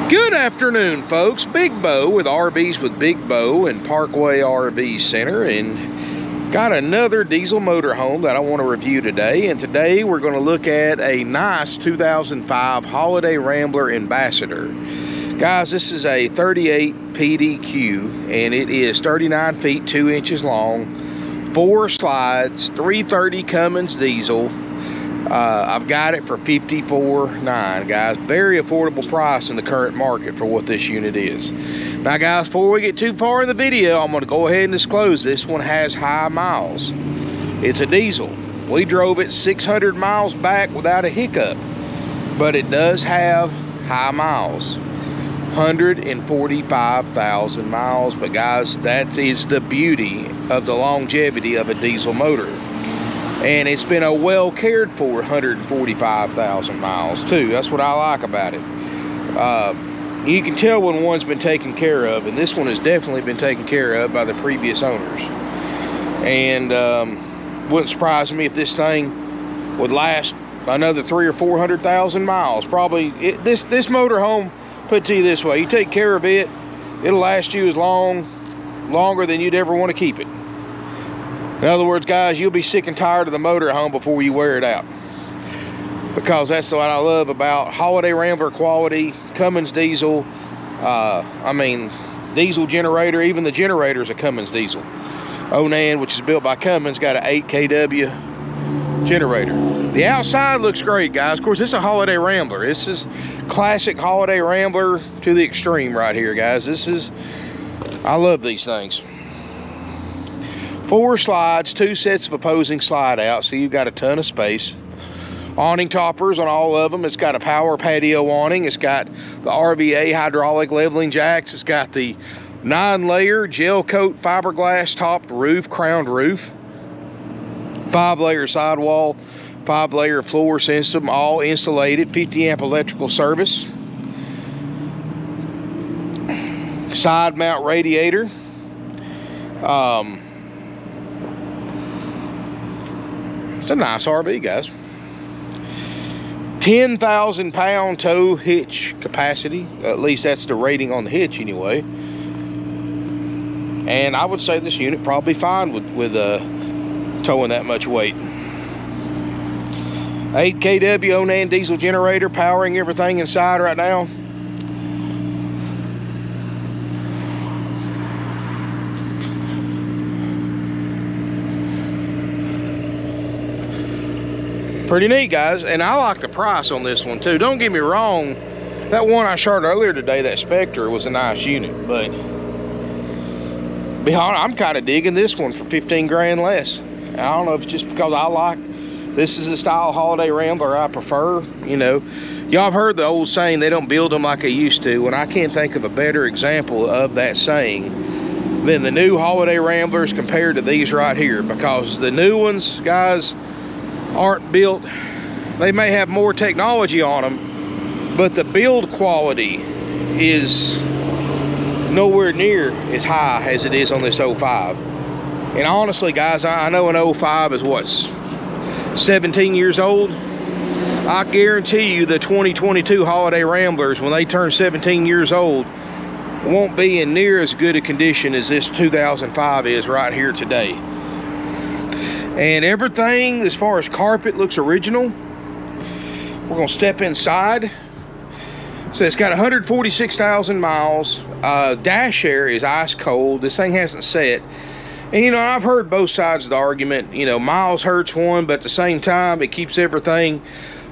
Good afternoon, folks. Big Bo with RVs with Big Bo and Parkway RV Center, and got another diesel motorhome that I want to review today. And today we're going to look at a nice 2005 Holiday Rambler Ambassador. Guys, this is a 38 PDQ, and it is 39 feet 2 inches long, 4 slides, 330 Cummins diesel. I've got it for $54,900, guys. Very affordable price in the current market for what this unit is. Now, guys, before we get too far in the video, I'm going to go ahead and disclose this one has high miles. It's a diesel. We drove it 600 miles back without a hiccup, but it does have high miles. 145,000 miles. But guys, that is the beauty of the longevity of a diesel motor. And it's been a well cared for 145,000 miles too. That's what I like about it. You can tell when one's been taken care of, and this one has definitely been taken care of by the previous owners. And wouldn't surprise me if this thing would last another 300,000 or 400,000 miles. Probably this motorhome, put it to you this way: you take care of it, it'll last you as longer than you'd ever want to keep it. In other words, guys, you'll be sick and tired of the motorhome before you wear it out. Because that's what I love about Holiday Rambler quality, Cummins diesel. I mean, diesel generator, even the generator is a Cummins diesel. Onan, which is built by Cummins, got an 8 kW generator. The outside looks great, guys. Of course, this is a Holiday Rambler. This is classic Holiday Rambler to the extreme right here, guys. I love these things. 4 slides, 2 sets of opposing slide out, so you've got a ton of space. Awning toppers on all of them. It's got a power patio awning. It's got the RVA hydraulic leveling jacks. It's got the 9-layer gel coat fiberglass topped roof, crowned roof. 5-layer sidewall, 5-layer floor system, all insulated, 50 amp electrical service. Side mount radiator. It's a nice RV, guys. 10,000 pound tow hitch capacity. At least that's the rating on the hitch anyway. And I would say this unit probably fine with towing that much weight. 8 kW Onan diesel generator powering everything inside right now. Pretty neat, guys, and I like the price on this one too. Don't get me wrong, that one I shot earlier today, that Spectre, was a nice unit, but be honest, I'm kind of digging this one for 15 grand less. I don't know if it's just because this is the style Holiday Rambler I prefer. You know, y'all have heard the old saying, they don't build them like they used to, and I can't think of a better example of that saying than the new Holiday Ramblers compared to these right here, because the new ones, guys, aren't built. They may have more technology on them, but the build quality is nowhere near as high as it is on this 05. And honestly, guys, I know an 05 is what, 17 years old. I guarantee you the 2022 Holiday Ramblers, when they turn 17 years old, won't be in near as good a condition as this 2005 is right here today. And everything as far as carpet looks original. We're gonna step inside. So it's got 146,000 miles. Dash air is ice cold. This thing hasn't set. And you know, I've heard both sides of the argument. You know, miles hurts one, but at the same time, it keeps everything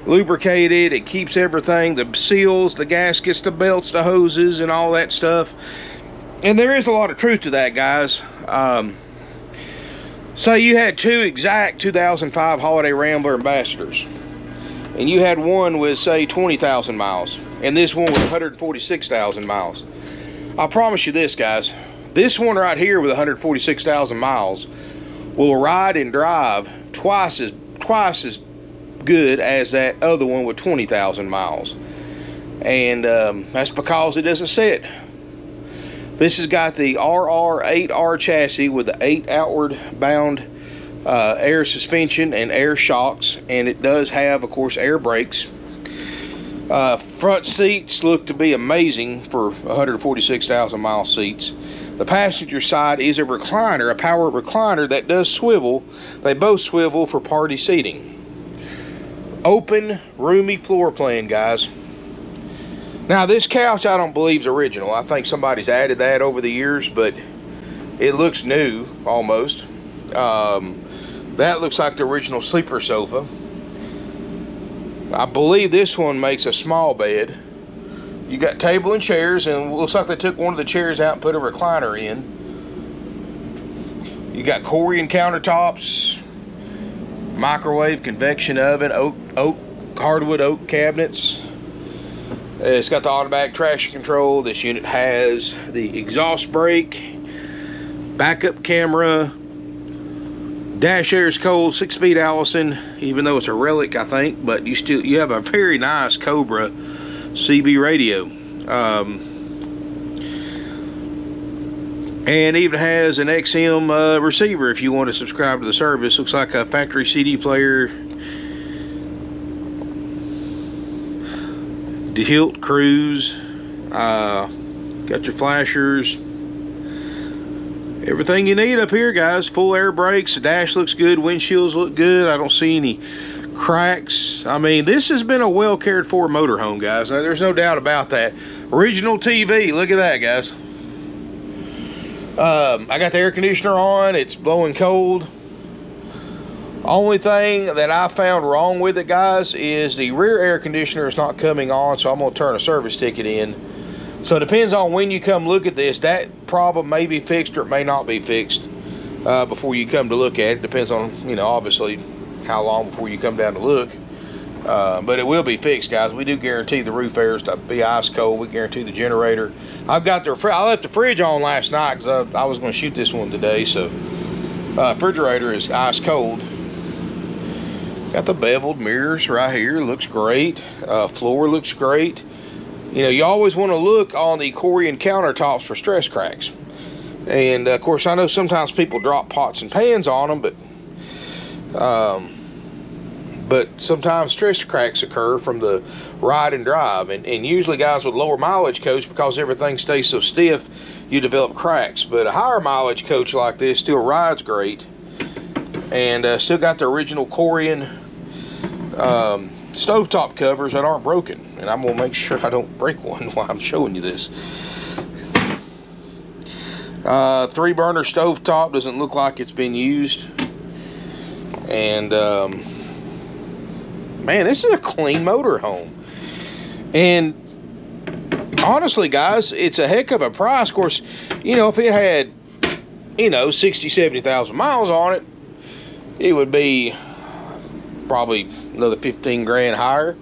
lubricated. It keeps everything, the seals, the gaskets, the belts, the hoses, and all that stuff. And there is a lot of truth to that, guys. So you had 2 exact 2005 Holiday Rambler Ambassadors, and you had one with, say, 20,000 miles, and this one with 146,000 miles. I promise you this, guys, this one right here with 146,000 miles will ride and drive twice as good as that other one with 20,000 miles. And that's because it doesn't set. This has got the RR8R chassis with the 8 outward bound air suspension and air shocks, and it does have, of course, air brakes. Front seats look to be amazing for 146,000 mile seats. The passenger side is a recliner, a power recliner that does swivel. They both swivel for party seating. Open, roomy floor plan, guys. Now, this couch I don't believe is original. I think somebody's added that over the years, but it looks new, almost. That looks like the original sleeper sofa. I believe this one makes a small bed. You got table and chairs, and it looks like they took one of the chairs out and put a recliner in. You got Corian countertops, microwave, convection oven, hardwood oak cabinets. It's got the automatic traction control. This unit has the exhaust brake, backup camera, dash air's cold, 6-speed Allison, even though it's a relic, I think, but you have a very nice Cobra CB radio. And even has an XM receiver if you want to subscribe to the service. Looks like a factory CD player. Hilt cruise. Got your flashers. Everything you need up here, guys. Full air brakes. The dash looks good. Windshields look good. I don't see any cracks. I mean, this has been a well cared for motorhome, guys. Now, there's no doubt about that. Original TV. Look at that, guys. I got the air conditioner on. It's blowing cold. Only thing that I found wrong with it, guys, is the rear air conditioner is not coming on, so I'm going to turn a service ticket in. So it depends on when you come look at this. That problem may be fixed or it may not be fixed before you come to look at it. Depends on, you know, obviously how long before you come down to look. But it will be fixed, guys. We do guarantee the roof air to be ice cold. We guarantee the generator. I left the fridge on last night because I was going to shoot this one today. So refrigerator is ice cold. Got the beveled mirrors right here. Looks great. Floor looks great. You know, you always want to look on the Corian countertops for stress cracks. And of course, I know sometimes people drop pots and pans on them, but sometimes stress cracks occur from the ride and drive. And usually guys with lower mileage coach, because everything stays so stiff, you develop cracks. But a higher mileage coach like this still rides great. And still got the original Corian stovetop covers that aren't broken. And I'm going to make sure I don't break one while I'm showing you this. 3-burner stovetop. Doesn't look like it's been used. And man, this is a clean motorhome. And honestly, guys, it's a heck of a price. Of course, you know, if it had, you know, 60, 70,000 miles on it, it would be probably another 15 grand higher.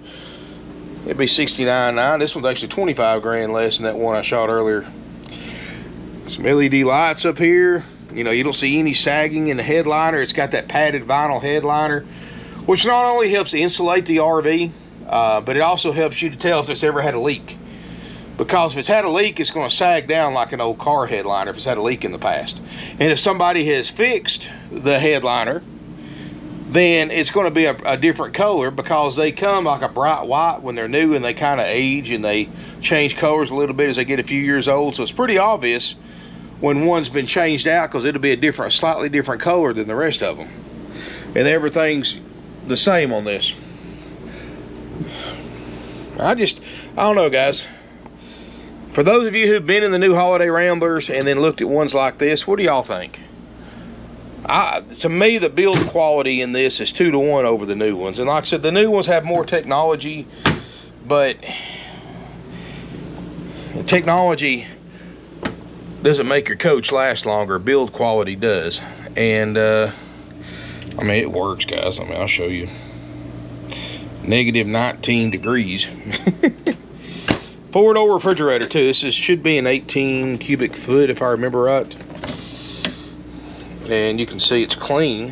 It'd be 69.9. This one's actually 25 grand less than that one I shot earlier. Some LED lights up here. You know, you don't see any sagging in the headliner. It's got that padded vinyl headliner, which not only helps insulate the RV, but it also helps you to tell if it's ever had a leak. Because if it's had a leak, it's going to sag down like an old car headliner if it's had a leak in the past. And if somebody has fixed the headliner, then it's going to be a different color, because they come like a bright white when they're new, and they kind of age and they change colors a little bit as they get a few years old. So it's pretty obvious when one's been changed out, because it'll be a slightly different color than the rest of them. And everything's the same on this. I don't know, guys. For those of you who've been in the new holiday Ramblers and then looked at ones like this, what do y'all think? To me, the build quality in this is 2 to 1 over the new ones. And like I said, the new ones have more technology, but technology doesn't make your coach last longer. Build quality does. And I mean, it works, guys. I mean, I'll show you. Negative 19 degrees. 4-door refrigerator too. This should be an 18 cubic foot if I remember right. And you can see it's clean.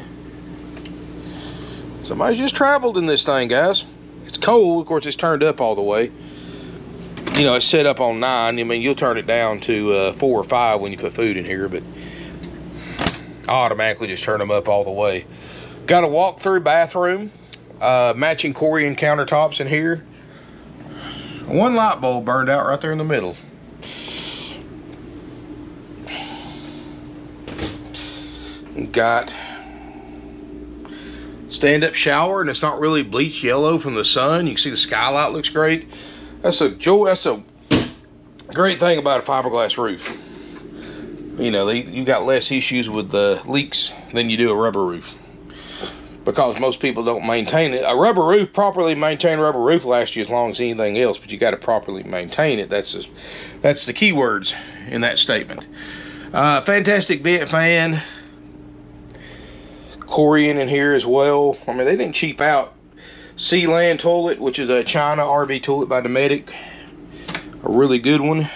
Somebody's just traveled in this thing, guys. It's cold. Of course, it's turned up all the way. You know, it's set up on 9. I mean, you'll turn it down to 4 or 5 when you put food in here, but I automatically just turn them up all the way. Got a walk-through bathroom. Matching Corian countertops in here. One light bulb burned out right there in the middle. Got stand-up shower, and it's not really bleached yellow from the sun. You can see the skylight looks great. That's a great thing about a fiberglass roof. You know, you got less issues with the leaks than you do a rubber roof, because most people don't maintain it. A rubber roof, properly maintained rubber roof, lasts you as long as anything else, but you got to properly maintain it. That's the key words in that statement. Fantastic vent fan. Corian in here as well. I mean, they didn't cheap out. Sealand toilet, which is a China RV toilet by Dometic. A really good one.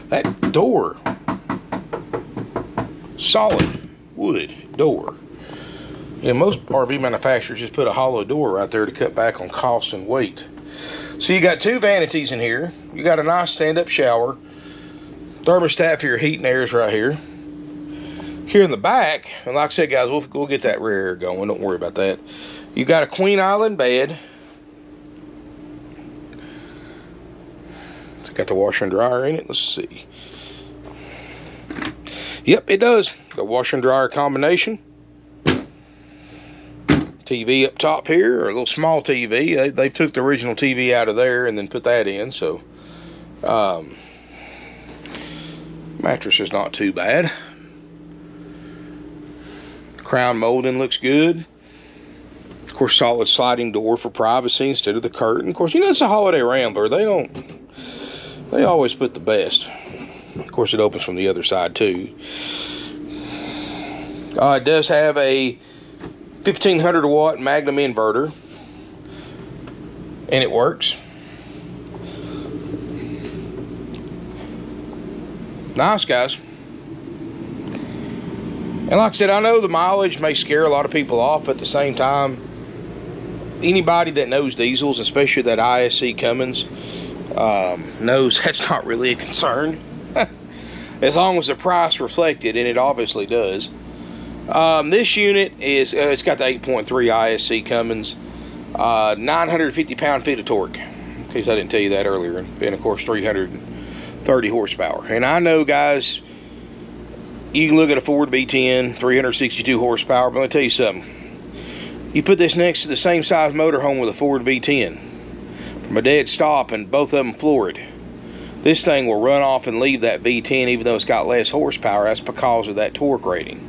That door, solid wood door. Yeah, most RV manufacturers just put a hollow door right there to cut back on cost and weight. So you got two vanities in here. You got a nice stand-up shower. Thermostat for your heat and air is right here. Here in the back, and like I said, guys, we'll get that rear air going. Don't worry about that. You got a queen island bed. It's got the washer and dryer in it. Let's see. Yep, it does. The washer and dryer combination. TV up top here, or a little small TV. They took the original TV out of there and then put that in. So, mattress is not too bad. Crown molding looks good. Of course, solid sliding door for privacy instead of the curtain. Of course, you know, it's a Holiday Rambler. They always put the best. Of course, it opens from the other side too. It does have a 1500 watt Magnum inverter, and it works. Nice, guys. And like I said, I know the mileage may scare a lot of people off, but at the same time, anybody that knows diesels, especially that ISC Cummins, knows that's not really a concern. As long as the price reflected, and it obviously does. This unit is, it's got the 8.3 ISC Cummins, 950 pound-feet of torque, in case I didn't tell you that earlier, and of course 330 horsepower. And I know, guys, you can look at a Ford V10, 362 horsepower, but let me tell you something. You put this next to the same size motorhome with a Ford V10, from a dead stop, and both of them floored. This thing will run off and leave that V10 even though it's got less horsepower. That's because of that torque rating.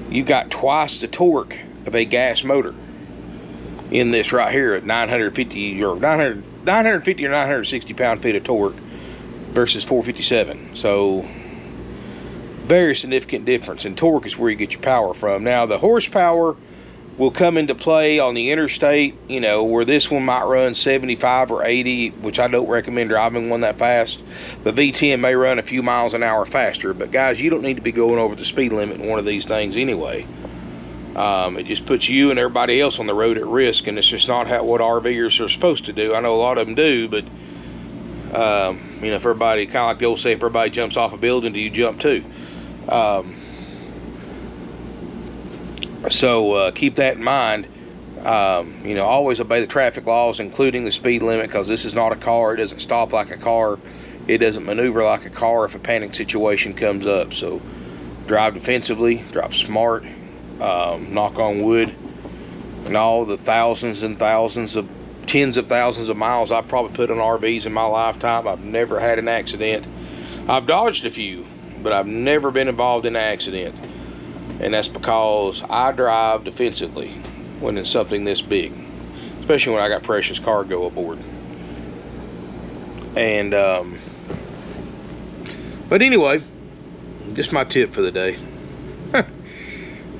You've got twice the torque of a gas motor in this right here at 950 or 960 pound-feet of torque versus 457. So, very significant difference, and torque is where you get your power from. Now, the horsepower will come into play on the interstate, you know, where this one might run 75 or 80, which I don't recommend driving one that fast. The V10 may run a few miles an hour faster, but guys, you don't need to be going over the speed limit in one of these things anyway. It just puts you and everybody else on the road at risk, and it's just not what RVers are supposed to do. I know a lot of them do, but you know, if everybody, kind of like the old say, if everybody jumps off a building, do you jump too? So keep that in mind. You know, always obey the traffic laws, including the speed limit, because this is not a car. It doesn't stop like a car. It doesn't maneuver like a car if a panic situation comes up. So drive defensively, drive smart, knock on wood, and all the thousands and thousands of, tens of thousands of miles I've probably put on RVs in my lifetime, I've never had an accident. I've dodged a few, but I've never been involved in an accident. And that's because I drive defensively when it's something this big, especially when I got precious cargo aboard. And but anyway, just my tip for the day.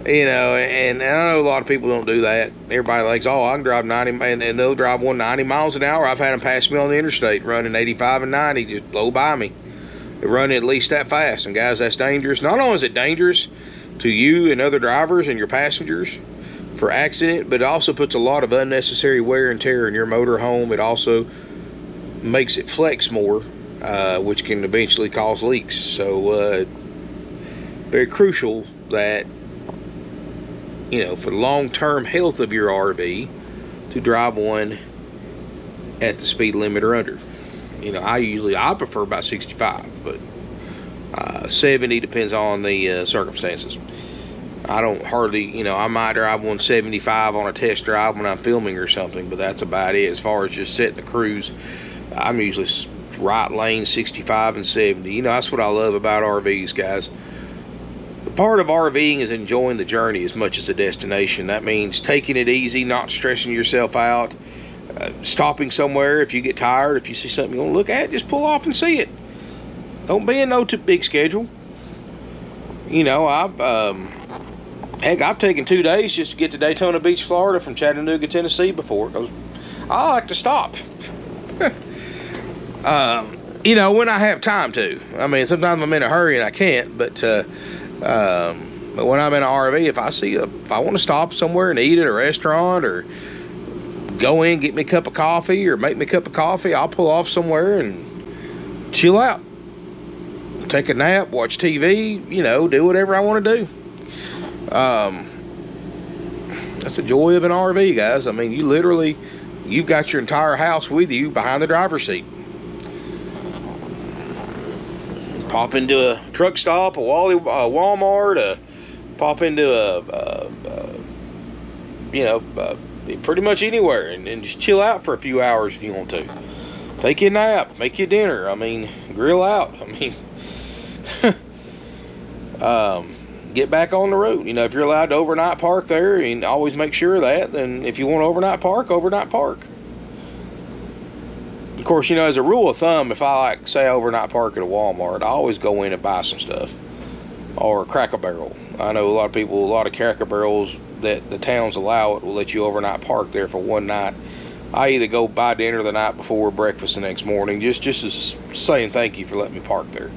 You know, and I know a lot of people don't do that. Everybody thinks, oh, I can drive 90, and they'll drive 190 miles an hour. I've had them pass me on the interstate running 85 and 90, just blow by me. They run at least that fast, and guys, that's dangerous. Not only is it dangerous to you and other drivers and your passengers for accident, but it also puts a lot of unnecessary wear and tear in your motor home. It also makes it flex more, which can eventually cause leaks. So very crucial that, you know, for the long-term health of your RV, to drive one at the speed limit or under. You know, I prefer about 65, but 70 depends on the circumstances. I don't hardly, you know, I might drive 175 on a test drive when I'm filming or something, but that's about it. As far as just setting the cruise, I'm usually right lane 65 and 70. You know, that's what I love about RVs, guys. The part of RVing is enjoying the journey as much as the destination. That means taking it easy, not stressing yourself out, stopping somewhere if you get tired. If you see something you want to look at, just pull off and see it. Don't be in no too big schedule. You know, heck, I've taken 2 days just to get to Daytona Beach, Florida from Chattanooga, Tennessee before, because I like to stop. You know, when I have time to. I mean, sometimes I'm in a hurry and I can't, but when I'm in an RV, if I want to stop somewhere and eat at a restaurant, or go in, get me a cup of coffee, or make me a cup of coffee, I'll pull off somewhere and chill out. Take a nap, watch TV, you know, do whatever I want to do. That's the joy of an RV, guys. I mean, you've got your entire house with you behind the driver's seat. Pop into a truck stop, a Walmart, pop into pretty much anywhere, and just chill out for a few hours if you want to. Take you a nap, make you dinner. I mean, grill out. I mean, get back on the road. You know, if you're allowed to overnight park there, and always make sure of that, then if you want to overnight park. Of course, you know, as a rule of thumb, if I say overnight park at a Walmart, I always go in and buy some stuff. Or Cracker Barrel. I know a lot of Cracker Barrels that the towns allow it will let you overnight park there for one night. I either go buy dinner the night before, breakfast the next morning, just as saying thank you for letting me park there.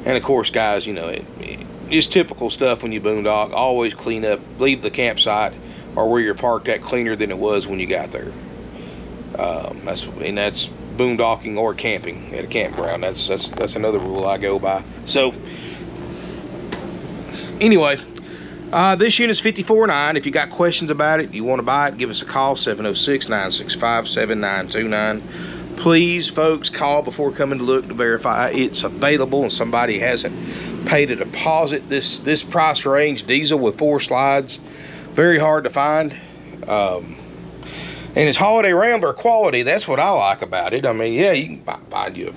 And of course, guys, you know, it's typical stuff when you boondock. Always clean up, leave the campsite or where you're parked at cleaner than it was when you got there. That's boondocking or camping at a campground. That's another rule I go by. So anyway, this unit's $54,900. If you got questions about it, you want to buy it, give us a call, 706-965-7929. Please, folks, call before coming to look to verify it's available and somebody hasn't paid a deposit. This price range, diesel with 4 slides, very hard to find. And it's Holiday Rambler quality. That's what I like about it. I mean, yeah, you can find you a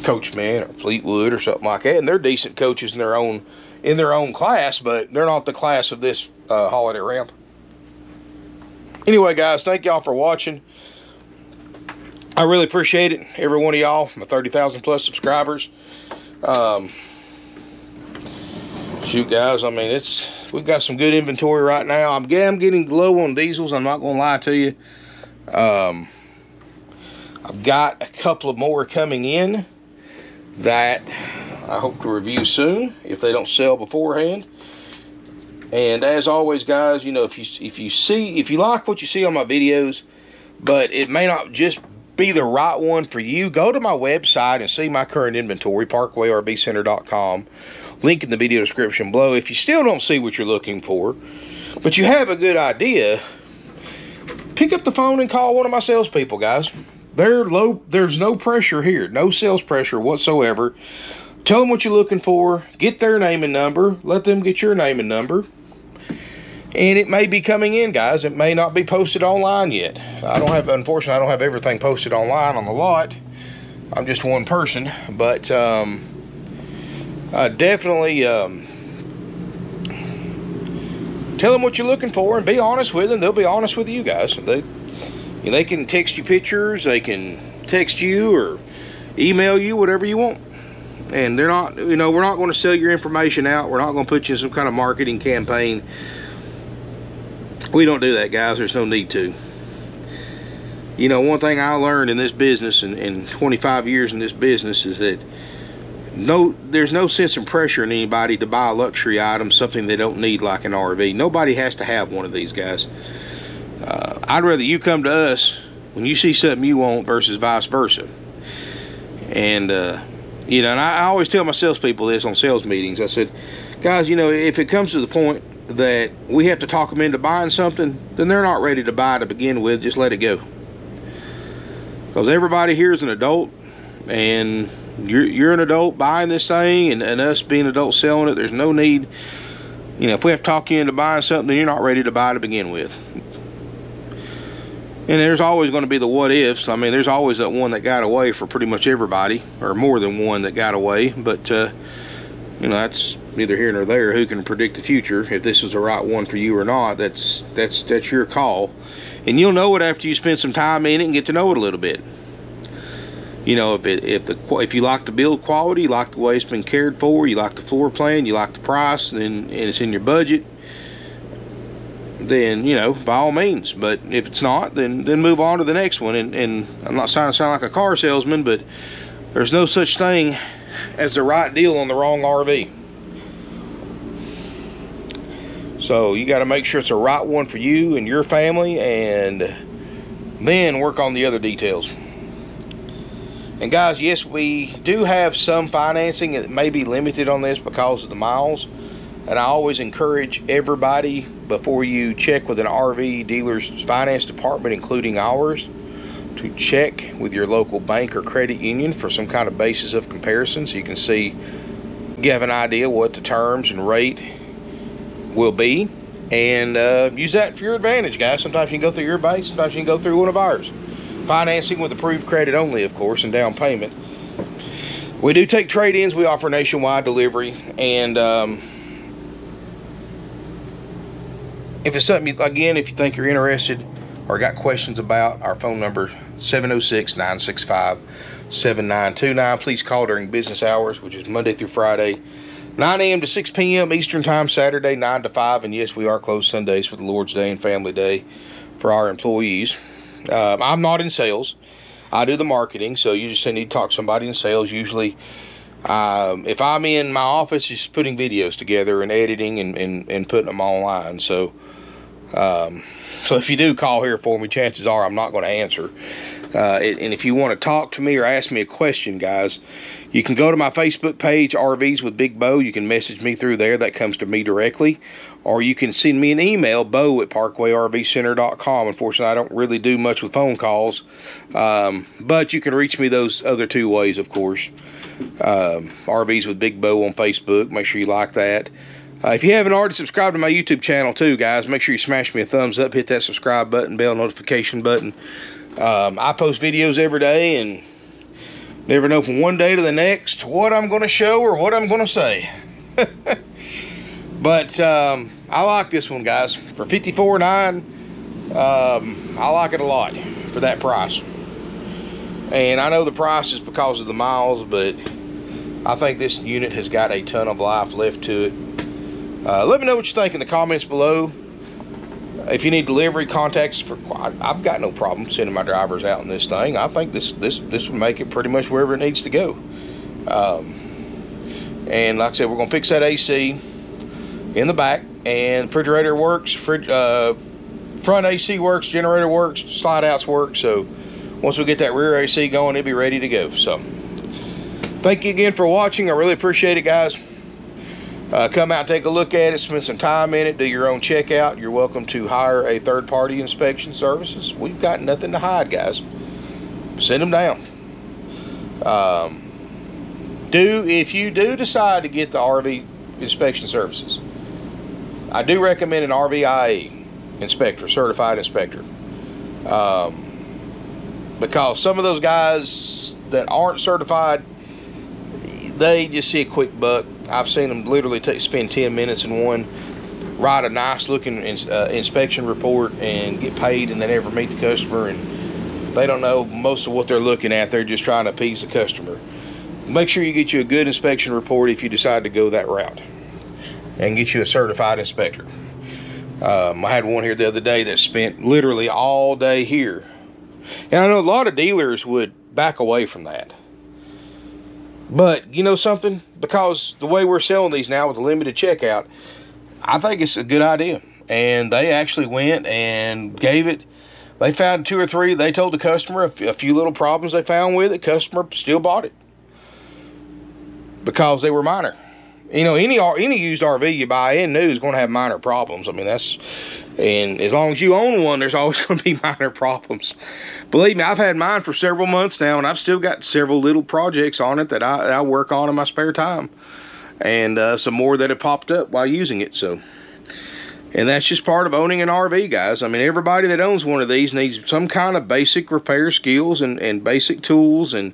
Coachman or Fleetwood or something like that, and they're decent coaches in their own class, but they're not the class of this Holiday Rambler. Anyway, guys, thank y'all for watching. I really appreciate it, every one of y'all, my 30,000 plus subscribers. Shoot, guys, I mean, we've got some good inventory right now. I'm getting low on diesels, I'm not gonna lie to you. I've got a couple of more coming in that I hope to review soon if they don't sell beforehand. And as always, guys, you know, if you like what you see on my videos, but it may not just be the right one for you, go to my website and see my current inventory, parkwayrbcenter.com. Link in the video description below. If you still don't see what you're looking for, but you have a good idea, pick up the phone and call one of my salespeople, guys. There's no pressure here, no sales pressure whatsoever. Tell them what you're looking for, get their name and number, let them get your name and number, and it may be coming in, guys. It may not be posted online yet. Unfortunately, I don't have everything posted online on the lot. I'm just one person, but definitely tell them what you're looking for and be honest with them. They'll be honest with you, guys. They can text you pictures, they can text you or email you, whatever you want. And they're not, you know, we're not going to sell your information out. We're not going to put you in some kind of marketing campaign. We don't do that, guys. There's no need to. You know, one thing I learned in this business, and 25 years in this business, is that there's no sense in pressuring anybody to buy a luxury item, something they don't need, like an RV. Nobody has to have one of these, guys. I'd rather you come to us when you see something you want versus vice versa. And you know, and I always tell my salespeople this on sales meetings. I said, guys, you know, if it comes to the point that we have to talk them into buying something, then they're not ready to buy to begin with. Just let it go. Because everybody here is an adult, and you're an adult buying this thing, and us being adults selling it. There's no need, you know, if we have to talk you into buying something, you're not ready to buy to begin with. And there's always going to be the what ifs. I mean, there's always that one that got away for pretty much everybody, or more than one that got away. But you know, that's neither here nor there. Who can predict the future? If this is the right one for you or not, that's your call. And you'll know it after you spend some time in it and get to know it a little bit. You know, if you like the build quality, you like the way it's been cared for, you like the floor plan, you like the price, and it's in your budget, then, you know, by all means. But if it's not, then move on to the next one. And I'm not trying to sound like a car salesman, but there's no such thing as the right deal on the wrong RV. So you got to make sure it's the right one for you and your family, and then work on the other details. And guys, yes, we do have some financing. It may be limited on this because of the miles. And I always encourage everybody, before you check with an RV dealer's finance department, including ours, to check with your local bank or credit union for some kind of basis of comparison, so you can see, you have an idea what the terms and rate will be, and use that for your advantage, guys. Sometimes you can go through your bank, sometimes you can go through one of ours. Financing with approved credit only, of course, and down payment. We do take trade-ins. We offer nationwide delivery, and if it's something, again, if you think you're interested or got questions about, our phone number 706-965-7929. Please call during business hours, which is Monday through Friday, 9 a.m. to 6 p.m. Eastern Time, Saturday 9 to 5. And yes, we are closed Sundays for the Lord's Day and Family Day for our employees. I'm not in sales. I do the marketing, so you just need to talk to somebody in sales. Usually, if I'm in my office, just putting videos together and editing and putting them online. So if you do call here for me, chances are I'm not going to answer. And if you want to talk to me or ask me a question, guys, you can go to my Facebook page, RVs with Big Bo. You can message me through there. That comes to me directly. Or you can send me an email, bo@parkwayrvcenter.com. Unfortunately, I don't really do much with phone calls. But you can reach me those other two ways, of course. RVs with Big Bo on Facebook. Make sure you like that. If you haven't already subscribed to my YouTube channel too, guys, make sure you smash me a thumbs up, hit that subscribe button, bell notification button. I post videos every day, and never know from one day to the next what I'm going to show or what I'm going to say. But I like this one, guys. For $54,900, I like it a lot for that price. And I know the price is because of the miles, but I think this unit has got a ton of life left to it. Let me know what you think in the comments below. If you need delivery, contact us for. I've got no problem sending my drivers out in this thing. I think this would make it pretty much wherever it needs to go. And like I said, we're gonna fix that AC in the back, and refrigerator works. Front AC works, generator works, slide outs work. So once we get that rear AC going, it'll be ready to go. So thank you again for watching. I really appreciate it, guys. Come out and take a look at it, spend some time in it, do your own checkout. You're welcome to hire a third-party inspection services. We've got nothing to hide, guys. Send them down. If you do decide to get the RV inspection services, I do recommend an RVIA inspector, certified inspector. Because some of those guys that aren't certified, they just see a quick buck. I've seen them literally spend 10 minutes in one, write a nice looking inspection report and get paid, and they never meet the customer, and they don't know most of what they're looking at. They're just trying to appease the customer. Make sure you get you a good inspection report if you decide to go that route, and get you a certified inspector. I had one here the other day that spent literally all day here, and I know a lot of dealers would back away from that. But you know something, because the way we're selling these now with the limited checkout, I think it's a good idea. And they actually went and gave it. They found 2 or 3. They told the customer a few little problems they found with it. Customer still bought it because they were minor. You know, any used RV you buy in new is going to have minor problems. I mean, and as long as you own one, there's always going to be minor problems. Believe me, I've had mine for several months now, and I've still got several little projects on it that I work on in my spare time, and some more that have popped up while using it. So, and that's just part of owning an RV, guys. I mean, everybody that owns one of these needs some kind of basic repair skills and basic tools. And,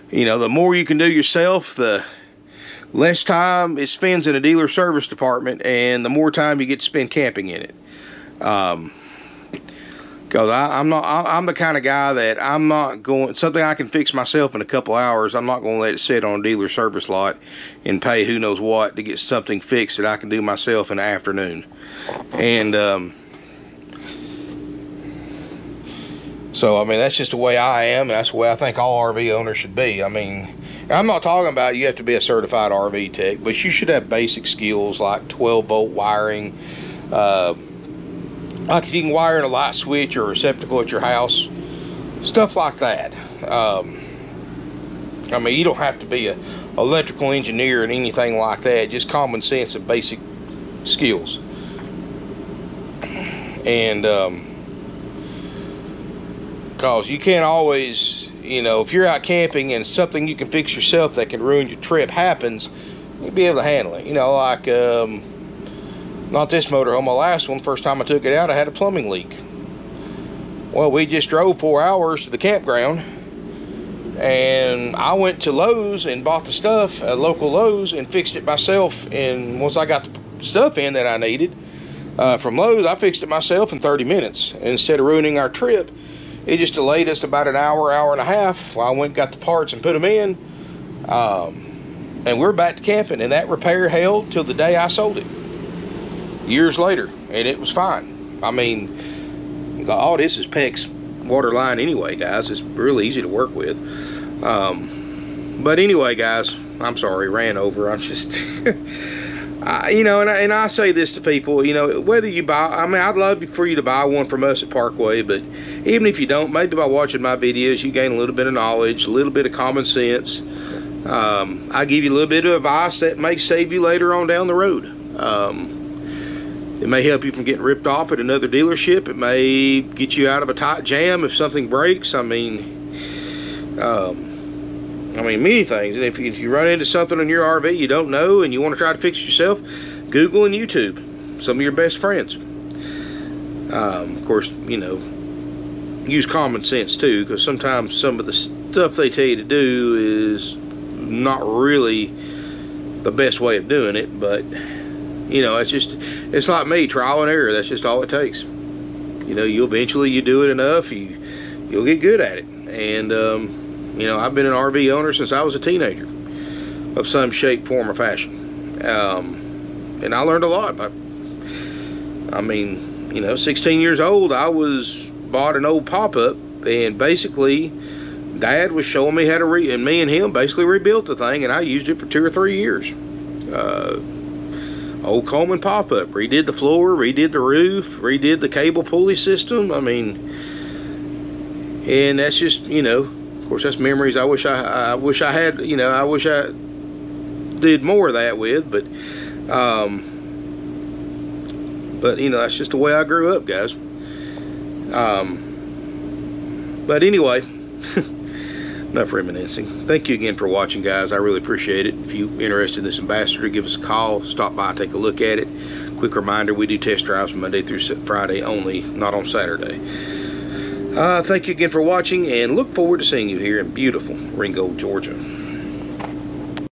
you know, the more you can do yourself, the less time it spends in a dealer service department, and the more time you get to spend camping in it. Because I'm the kind of guy that I'm not going, something I can fix myself in a couple hours, I'm not going to let it sit on a dealer service lot and pay who knows what to get something fixed that I can do myself in the afternoon. And so I mean, that's just the way I am, and that's the way I think all RV owners should be. I mean, I'm not talking about you have to be a certified RV tech, but you should have basic skills like 12-volt wiring, like if you can wire in a light switch or a receptacle at your house, stuff like that. I mean, you don't have to be an electrical engineer and anything like that, just common sense and basic skills. And because you can't always, you know, if you're out camping and something you can fix yourself that can ruin your trip happens, you'll be able to handle it. You know, like not this motorhome, my last one, first time I took it out, I had a plumbing leak. Well, we just drove 4 hours to the campground, and I went to Lowe's and bought the stuff at local Lowe's and fixed it myself. And once I got the stuff in that I needed from Lowe's, I fixed it myself in 30 minutes. And instead of ruining our trip, it just delayed us about an hour, hour and a half while I went and got the parts and put them in. And we're back to camping, and that repair held till the day I sold it, years later, and it was fine. I mean, all this is PEX water line anyway, guys. It's really easy to work with. But anyway, guys, I'm sorry, ran over. I'm just, you know, and I say this to people, you know, whether you buy, I mean, I'd love for you to buy one from us at Parkway, but even if you don't, maybe by watching my videos, you gain a little bit of knowledge, a little bit of common sense. I give you a little bit of advice that may save you later on down the road. It may help you from getting ripped off at another dealership. It may get you out of a tight jam if something breaks. I mean, many things. And if you run into something in your RV you don't know and you want to try to fix it yourself, Google and YouTube, some of your best friends. Of course, you know, use common sense too, because sometimes some of the stuff they tell you to do is not really the best way of doing it. But you know, it's like me, trial and error. That's just all it takes. You know, you do it enough, you'll get good at it. And you know, I've been an RV owner since I was a teenager, of some shape, form, or fashion. And I learned a lot. I mean, you know, 16 years old, I bought an old pop-up, and basically Dad was showing me how to and me and him basically rebuilt the thing, and I used it for 2 or 3 years. Old Coleman pop-up, redid the floor, redid the roof, redid the cable pulley system. I mean, and that's just, you know, of course, that's memories I wish I had, you know, I wish I did more of that with, but you know, that's just the way I grew up, guys. But anyway, enough reminiscing. Thank you again for watching, guys. I really appreciate it. If you're interested in this Ambassador, give us a call, stop by, take a look at it. Quick reminder, we do test drives Monday through Friday only, not on Saturday. Thank you again for watching, and look forward to seeing you here in beautiful Ringgold, Georgia.